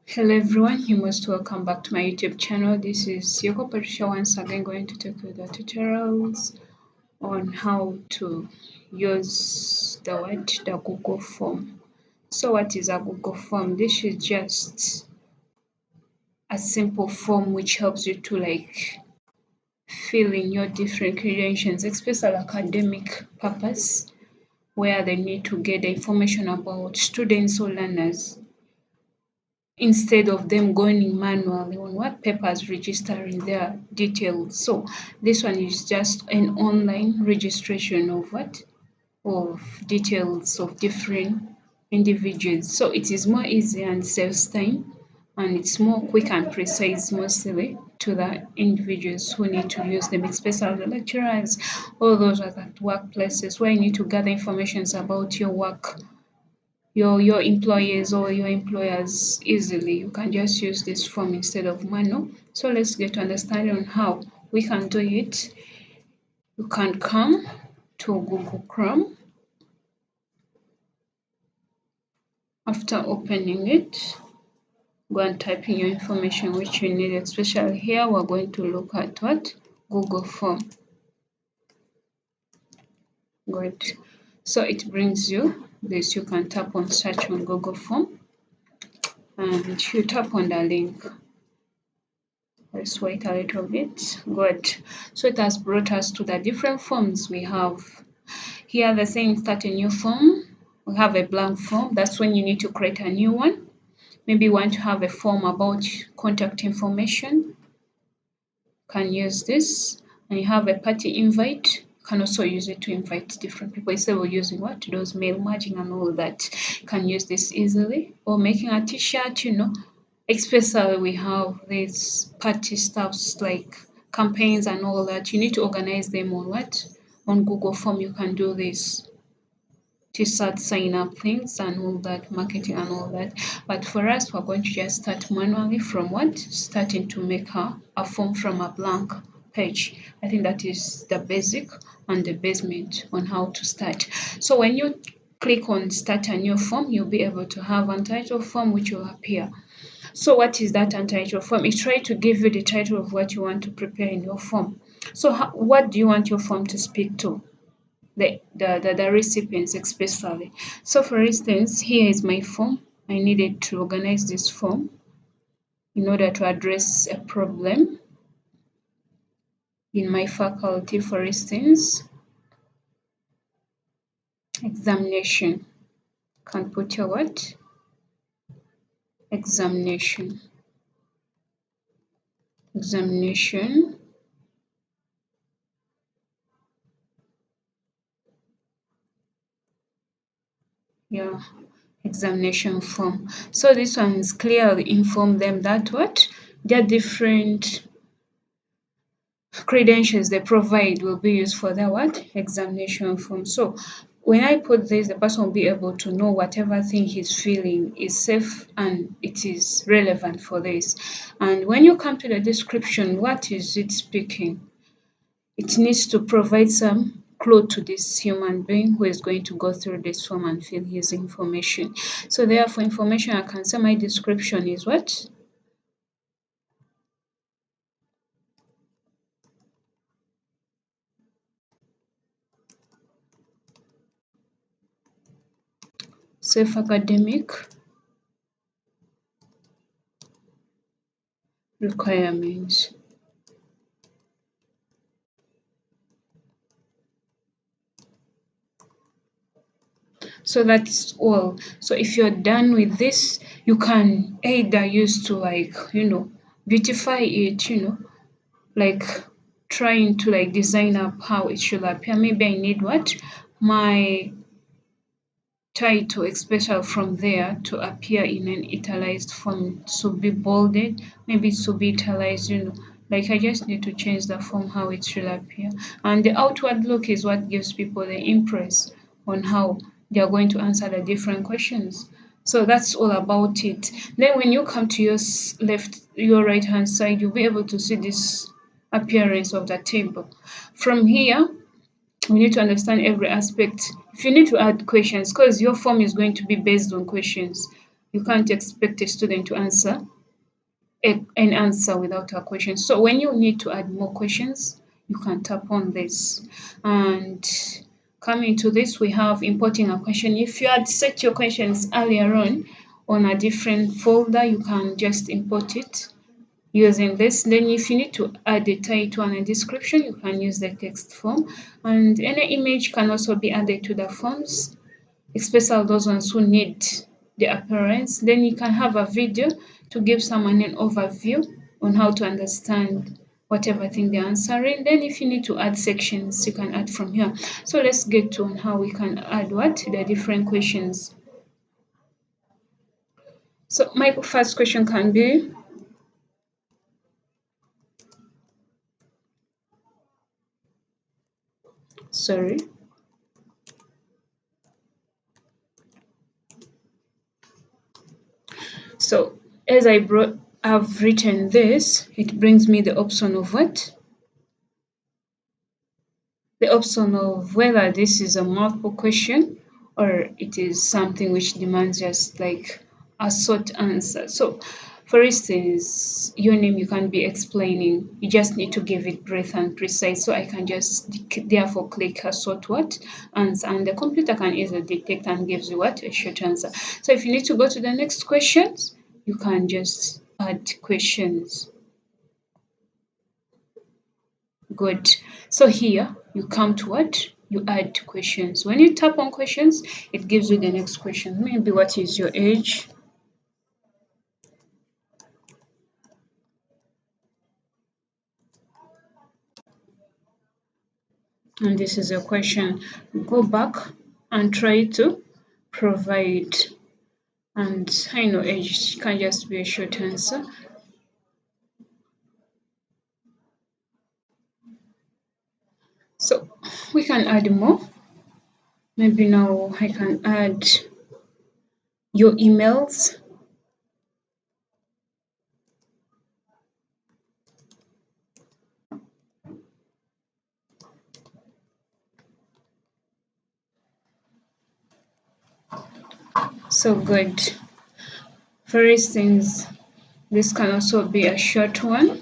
Hello everyone, you most welcome back to my YouTube channel. This is Yoko Patricia once again going to take you the tutorials on how to use the Google form. So what is a Google form? This is just a simple form which helps you to fill in your different credentials, especially academic purpose, where they need to get the information about students or learners instead of them going manually on what papers registering their details. So this one is just an online registration of what? Of details of different individuals. So it is more easy and saves time and it's more quick and precise mostly to the individuals who need to use them, especially the lecturers, all those are at workplaces where you need to gather information about your work, your employees or your employers easily. You can just use this form instead of manual. So let's get to understanding on how we can do it. You can come to Google Chrome. After opening it, go and type in your information which you need, especially here we're going to look at what? Google Form. Good. So it brings you this. You can tap on search on Google Form and you tap on the link. Let's wait a little bit. Good. So it has brought us to the different forms we have. Here the saying start a new form. We have a blank form. That's when you need to create a new one. Maybe you want to have a form about contact information. You can use this. And you have a party invite. You can also use it to invite different people instead of using what? Those mail merging and all that. You can use this easily. Or making a t-shirt, especially we have these party stuffs like campaigns and all that. You need to organize them on what? On Google Form. You can do this t-shirt sign up things and all that, marketing and all that. But for us, we're going to just start manually from what? Starting to make a form from a blank page. I think that is the basic and the basement on how to start. So when you click on start a new form, you'll be able to have a title form which will appear. So what is that untitled form? It tries to give you the title of what you want to prepare in your form. So what do you want your form to speak to? The recipients especially. So for instance, here is my form. I needed to organize this form in order to address a problem in my faculty, for instance, examination. Can put your what? Examination. Examination. Yeah, examination form. So this one is clearly inform them that what? Their different credentials they provide will be used for their what? Examination form. So when I put this, the person will be able to know whatever thing he's feeling is safe and it is relevant for this. And when you come to the description, what is it speaking? It needs to provide some clue to this human being who is going to go through this form and fill his information. So therefore, information I can say my description is what? Safe academic requirements. So that's all. So if you're done with this, you can either use to beautify it, like trying to design up how it should appear. Maybe I need what? My title, especially from there, to appear in an italicized form, to be bolded, maybe to be italicized, Like I just need to change the form how it should appear. And the outward look is what gives people the impress on how they are going to answer the different questions. So that's all about it. Then when you come to your your right hand side, you'll be able to see this appearance of the table. From here, we need to understand every aspect. If you need to add questions, because your form is going to be based on questions, You can't expect a student to answer an answer without a question. So when you need to add more questions, you can tap on this. And coming to this, we have importing a question. If you had set your questions earlier on a different folder, you can just import it using this. Then if you need to add a title and a description, you can use the text form. And any image can also be added to the forms, especially those ones who need the appearance. Then you can have a video to give someone an overview on how to understand whatever thing they're answering. Then if you need to add sections, you can add from here. So let's get to on how we can add the different questions. So my first question can be, sorry. So as I've written this, it brings me the option of what? The option of whether this is a multiple question or it is something which demands just like a short answer. So for instance, your name you can be explaining, you just need to give it brief and precise. So I can just therefore click a short what answer, and the computer can easily detect and gives you what a short answer. So if you need to go to the next questions, you can just add questions. Good. So here you come to what? You add questions. When you tap on questions, it gives you the next question. Maybe what is your age? And this is a question. Go back and try to provide. And I know age can just be a short answer. So we can add more. Maybe now I can add your emails. So good. For instance, this can also be a short one.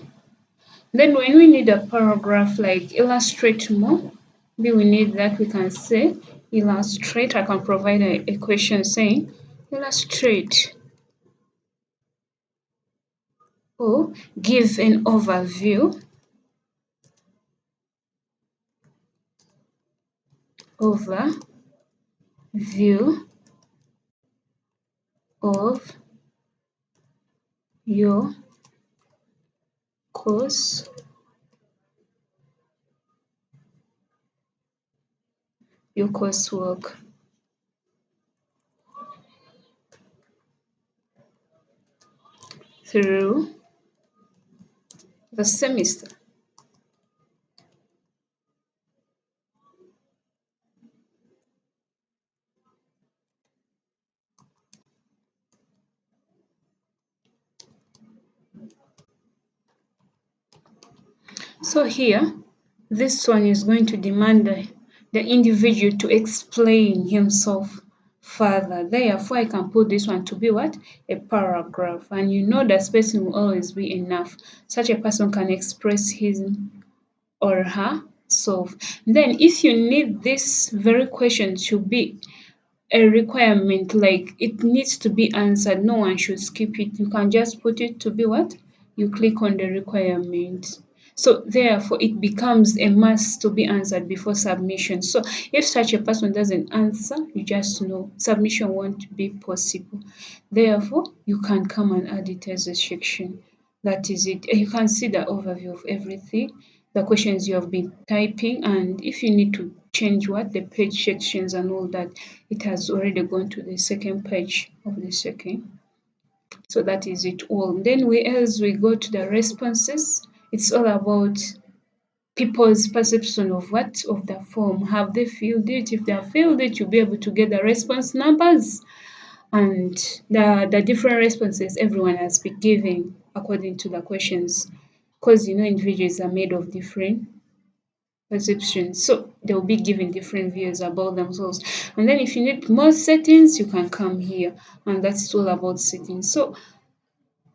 Then when we need a paragraph like illustrate more, maybe we need that, we can say illustrate. I can provide a question saying illustrate or give an overview of your course your coursework. Through the semester. So here, this one is going to demand the individual to explain himself further. Therefore, I can put this one to be what? A paragraph. And you know that spacing will always be enough. Such a person can express his or herself. Then if you need this very question to be a requirement, like it needs to be answered, no one should skip it. You can just put it to be what? You click on the requirement. So therefore it becomes a must to be answered before submission. So if such a person doesn't answer, you just know submission won't be possible. Therefore, you can come and add it as a section. That is it. You can see the overview of everything, the questions you have been typing, and if you need to change the page sections and all that, it has already gone to the second page of the second. So that is it all. Then as we go to the responses, it's all about people's perception of of the form. Have they filled it? If they have filled it, you'll be able to get the response numbers and the different responses everyone has been giving according to the questions. Because individuals are made of different perceptions. So they'll be giving different views about themselves. And then if you need more settings, you can come here, and that's all about settings. So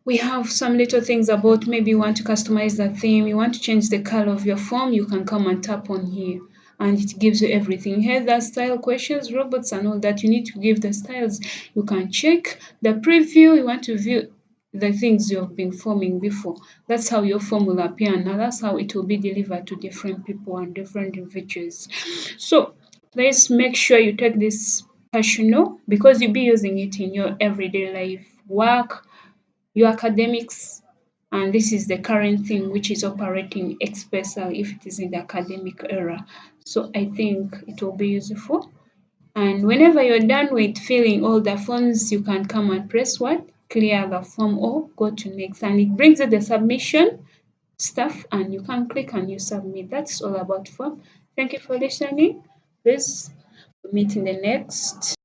we have some little things about maybe you want to customize the theme, you want to change the color of your form, you can come and tap on here and it gives you everything. Here the style questions, robots and all that. You need to give the styles. You can check the preview, you want to view the things you have been forming before. That's how your form will appear now. That's how it will be delivered to different people and different individuals. So please make sure you take this personal because you'll be using it in your everyday life, work, your academics, and this is the current thing which is operating especially if it is in the academic era. So I think it will be useful. And whenever you're done with filling all the forms, you can come and press what? Clear the form or go to next. And it brings you the submission stuff and you can click and you submit. That's all about form. Thank you for listening. Please meet in the next.